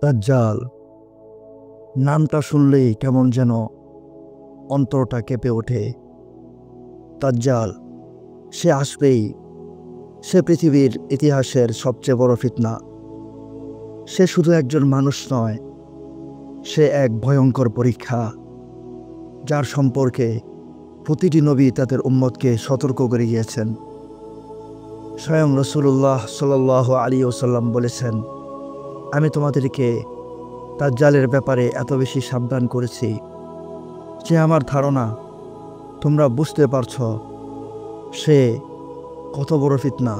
দাজ্জাল নামটা শুনলেই কেমন যেন অন্তরটা কেঁপে ওঠে। দাজ্জাল সে আসবেই। সে পৃথিবীর ইতিহাসের সবচেয়ে বড় ফিতনা। সে শুধু একজন মানুষ নয়, সে এক ভয়ঙ্কর পরীক্ষা, যার সম্পর্কে প্রতিটি নবী তাদের উম্মতকে সতর্ক করে গিয়েছেন। স্বয়ং রাসূলুল্লাহ সাল্লাল্লাহু আলাইহি ওয়াসাল্লাম বলেছেন, আমি তোমাদেরকে দাজ্জালের ব্যাপারে এত বেশি সাবধান করেছি যে আমার ধারণা তোমরা বুঝতে পারছ সে কত বড় ফিতনা।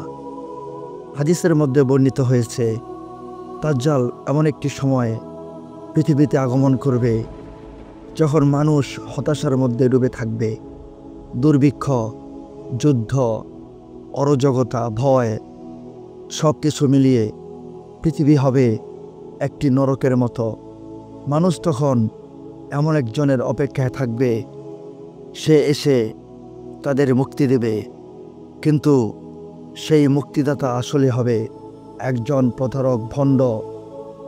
হাদিসের মধ্যে বর্ণিত হয়েছে, দাজ্জাল এমন একটি সময়ে পৃথিবীতে আগমন করবে যখন মানুষ হতাশার মধ্যে ডুবে থাকবে। দুর্ভিক্ষ, যুদ্ধ, অরাজকতা, ভয় সব কিছু মিলিয়ে পৃথিবী হবে একটি নরকের মতো। মানুষ তখন এমন একজনের অপেক্ষায় থাকবে, সে এসে তাদের মুক্তি দেবে। কিন্তু সেই মুক্তিদাতা আসলে হবে একজন প্রতারক, ভণ্ড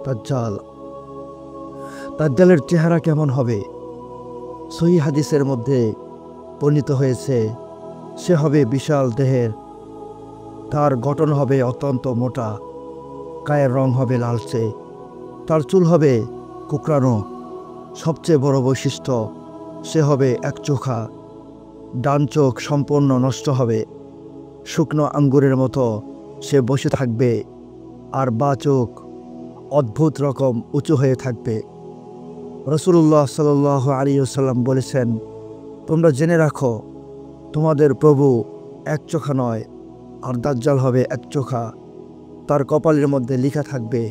দাজ্জাল। দাজ্জালের চেহারা কেমন হবে? সহিহ হাদিসের মধ্যে বর্ণিত হয়েছে, সে হবে বিশাল দেহের, তার গঠন হবে অত্যন্ত মোটা, গায়ের রং হবে লালচে, তার চুল হবে কুকড়ানো। সবচেয়ে বড় বৈশিষ্ট্য, সে হবে একচোখা, ডান চোখ সম্পূর্ণ নষ্ট হবে, শুকনো আঙ্গুরের মতো সে বসে থাকবে, আর বা চোখ অদ্ভুত রকম উঁচু হয়ে থাকবে। রাসূলুল্লাহ সাল্লাল্লাহু আলাইহি ওয়াসাল্লাম বলেছেন, তোমরা জেনে রাখো তোমাদের প্রভু এক চোখা নয়, আর দাজ্জাল হবে এক চোখা। তার কপালের মধ্যে লেখা থাকবে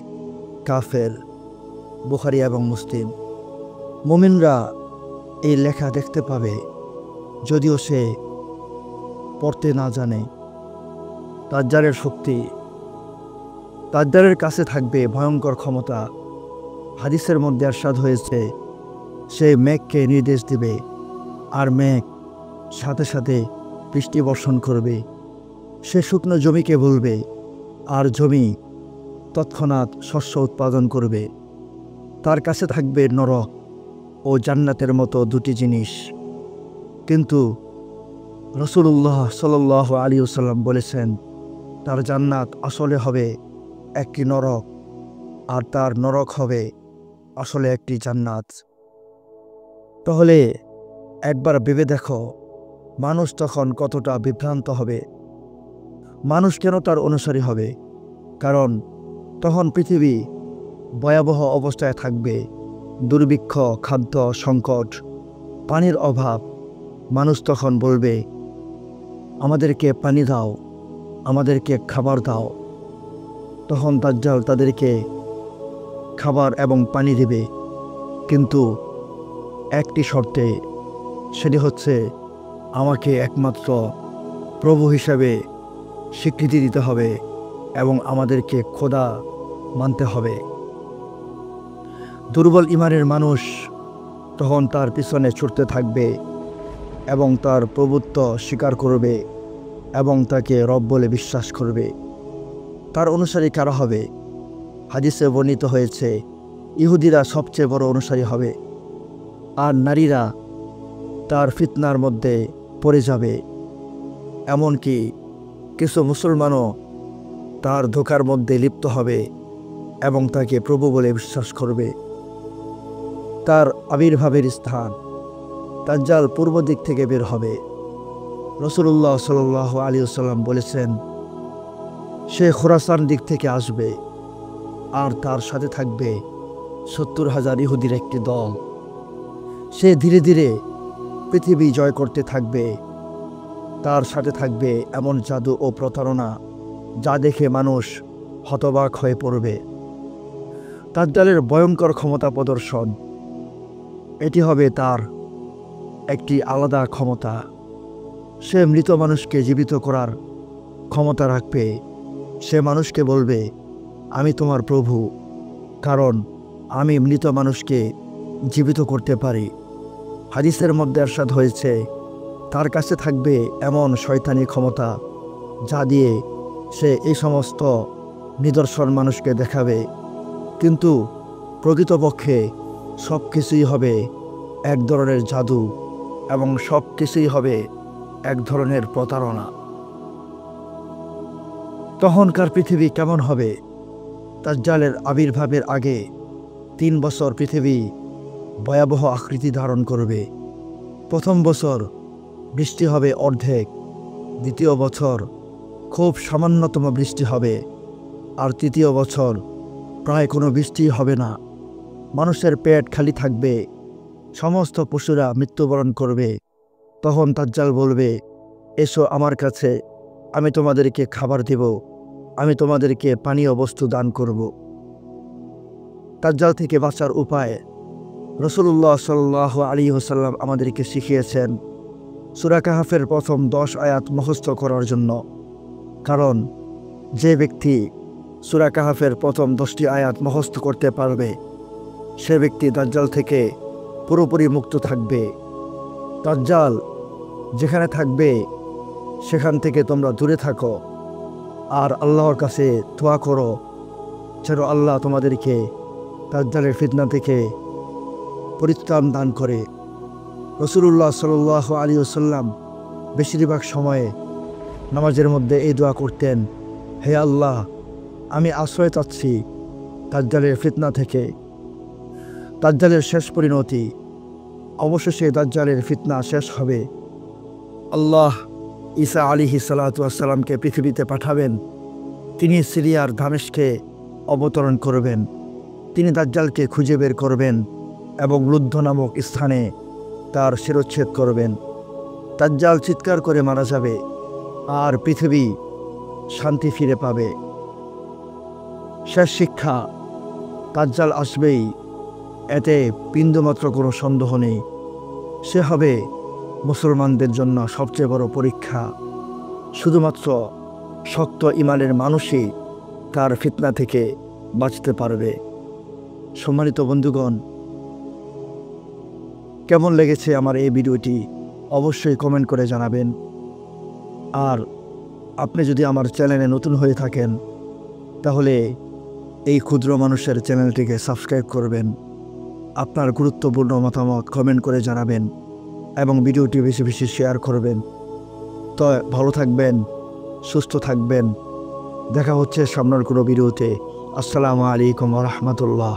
কাফের। বুখারী এবং মুসলিম। মুমিনরা এই লেখা দেখতে পাবে, যদিও সে পড়তে না জানে। দাজ্জালের শক্তি, দাজ্জালের কাছে থাকবে ভয়ঙ্কর ক্ষমতা। হাদিসের মধ্যে ইরশাদ হয়েছে, সে মেঘকে নির্দেশ দিবে, আর মেঘ সাথে সাথে বৃষ্টি বর্ষণ করবে। সে শুকনো জমিকে বলবে, আর জমি তৎক্ষণাৎ শস্য উৎপাদন করবে। তার কাছে থাকবে নরক ও জান্নাতের মতো দুটি জিনিস। কিন্তু রাসূলুল্লাহ সাল্লাল্লাহু আলাইহি ওয়াসাল্লাম বলেছেন, তার জান্নাত আসলে হবে একটি নরক, আর তার নরক হবে আসলে একটি জান্নাত। তাহলে একবার ভেবে দেখো, মানুষ তখন কতটা বিভ্রান্ত হবে। মানুষ কেন তার অনুসারী হবে? কারণ তখন পৃথিবী ভয়াবহ অবস্থায় থাকবে। দুর্ভিক্ষ, খাদ্য সংকট, পানির অভাব। মানুষ তখন বলবে, আমাদেরকে পানি দাও, আমাদেরকে খাবার দাও। তখন দাজ্জাল তাদেরকে খাবার এবং পানি দেবে, কিন্তু একটি শর্তে, সেটি হচ্ছে আমাকে একমাত্র প্রভু হিসাবে স্বীকৃতি দিতে হবে এবং আমাদেরকে খোদা মানতে হবে। দুর্বল ঈমানের মানুষ তখন তার পিছনে ছুটতে থাকবে এবং তার প্রভুত্ব স্বীকার করবে এবং তাকে রব বলে বিশ্বাস করবে। তার অনুসারী কারা হবে? হাদিসে বর্ণিত হয়েছে, ইহুদিরা সবচেয়ে বড় অনুসারী হবে, আর নারীরা তার ফিতনার মধ্যে পড়ে যাবে। এমনকি কিছু মুসলমানও তার ধোঁকার মধ্যে লিপ্ত হবে এবং তাকে প্রভু বলে বিশ্বাস করবে। তার আবির্ভাবের স্থান, দাজ্জাল পূর্ব দিক থেকে বের হবে। রাসূলুল্লাহ সাল্লাল্লাহু আলাইহি ওয়াসাল্লাম বলেছেন, সে খোরাসান দিক থেকে আসবে, আর তার সাথে থাকবে ৭০,০০০ ইহুদির একটি দল। সে ধীরে ধীরে পৃথিবী জয় করতে থাকবে। তার সাথে থাকবে এমন জাদু ও প্রতারণা, যা দেখে মানুষ হতবাক হয়ে পড়বে। দাজ্জালের ভয়ঙ্কর ক্ষমতা প্রদর্শন, এটি হবে তার একটি আলাদা ক্ষমতা। সে মৃত মানুষকে জীবিত করার ক্ষমতা রাখবে। সে মানুষকে বলবে, আমি তোমার প্রভু, কারণ আমি মৃত মানুষকে জীবিত করতে পারি। হাদিসের মধ্যে ইরশাদ হয়েছে, তার কাছে থাকবে এমন শয়তানি ক্ষমতা, যা দিয়ে সে এই সমস্ত নিদর্শন মানুষকে দেখাবে। কিন্তু প্রকৃতপক্ষে সব কিছুই হবে এক ধরনের জাদু এবং সব কিছুই হবে এক ধরনের প্রতারণা। তখনকার পৃথিবী কেমন হবে? দাজ্জালের আবির্ভাবের আগে 3 বছর পৃথিবী ভয়াবহ আকৃতি ধারণ করবে। প্রথম বছর বৃষ্টি হবে অর্ধেক, দ্বিতীয় বছর খুব সামান্যতম বৃষ্টি হবে, আর তৃতীয় বছর প্রায় কোনো বৃষ্টি হবে না। মানুষের পেট খালি থাকবে, সমস্ত পশুরা মৃত্যুবরণ করবে। তখন দাজ্জাল বলবে, এসো আমার কাছে, আমি তোমাদেরকে খাবার দেব, আমি তোমাদেরকে পানীয় বস্তু দান করব। দাজ্জাল থেকে বাঁচার উপায় রাসূলুল্লাহ সাল্লাল্লাহু আলাইহি ওয়াসাল্লাম আমাদেরকে শিখিয়েছেন সূরা কাহফের প্রথম 10 আয়াত মুখস্থ করার জন্য। কারণ যে ব্যক্তি সূরা কাহফের প্রথম 10টি আয়াত মুখস্থ করতে পারবে সে ব্যক্তি দাজ্জাল থেকে পুরোপুরি মুক্ত থাকবে। দাজ্জাল যেখানে থাকবে সেখান থেকে তোমরা দূরে থাকো আর আল্লাহর কাছে দোয়া করো যেন আল্লাহ তোমাদেরকে দাজ্জালের ফিতনা থেকে পরিত্রাণ দান করে। রাসূলুল্লাহ সাল্লাল্লাহু আলাইহি ওয়াসাল্লাম বেশিরভাগ সময়ে নামাজের মধ্যে এই দোয়া করতেন, হে আল্লাহ, আমি আশ্রয় চাচ্ছি দাজ্জালের ফিতনা থেকে। দাজ্জালের শেষ পরিণতি, অবশেষে দাজ্জালের ফিতনা শেষ হবে। আল্লাহ ঈসা আলাইহিস সালাতু ওয়াস সালামকে পৃথিবীতে পাঠাবেন। তিনি সিরিয়ার দামেস্কে অবতরণ করবেন। তিনি দাজ্জালকে খুঁজে বের করবেন এবং লুদ্ধ নামক স্থানে তার শিরচ্ছেদ করবেন। দাজ্জাল চিৎকার করে মারা যাবে আর পৃথিবী শান্তি ফিরে পাবে। শেষ শিক্ষা, দাজ্জাল আসবেই, এতে বিন্দুমাত্র কোনো সন্দেহ নেই। সে হবে মুসলমানদের জন্য সবচেয়ে বড় পরীক্ষা। শুধুমাত্র শক্ত ইমানের মানুষই তার ফিতনা থেকে বাঁচতে পারবে। সম্মানিত বন্ধুগণ, কেমন লেগেছে আমার এই ভিডিওটি অবশ্যই কমেন্ট করে জানাবেন। আর আপনি যদি আমার চ্যানেলে নতুন হয়ে থাকেন তাহলে এই ক্ষুদ্র মানুষের চ্যানেলটিকে সাবস্ক্রাইব করবেন। আপনার গুরুত্বপূর্ণ মতামত কমেন্ট করে জানাবেন এবং ভিডিওটি বেশি বেশি শেয়ার করবেন। তো ভালো থাকবেন, সুস্থ থাকবেন। দেখা হচ্ছে সামনের কোনো ভিডিওতে। আসসালামু আলাইকুম ওয়া রাহমাতুল্লাহ।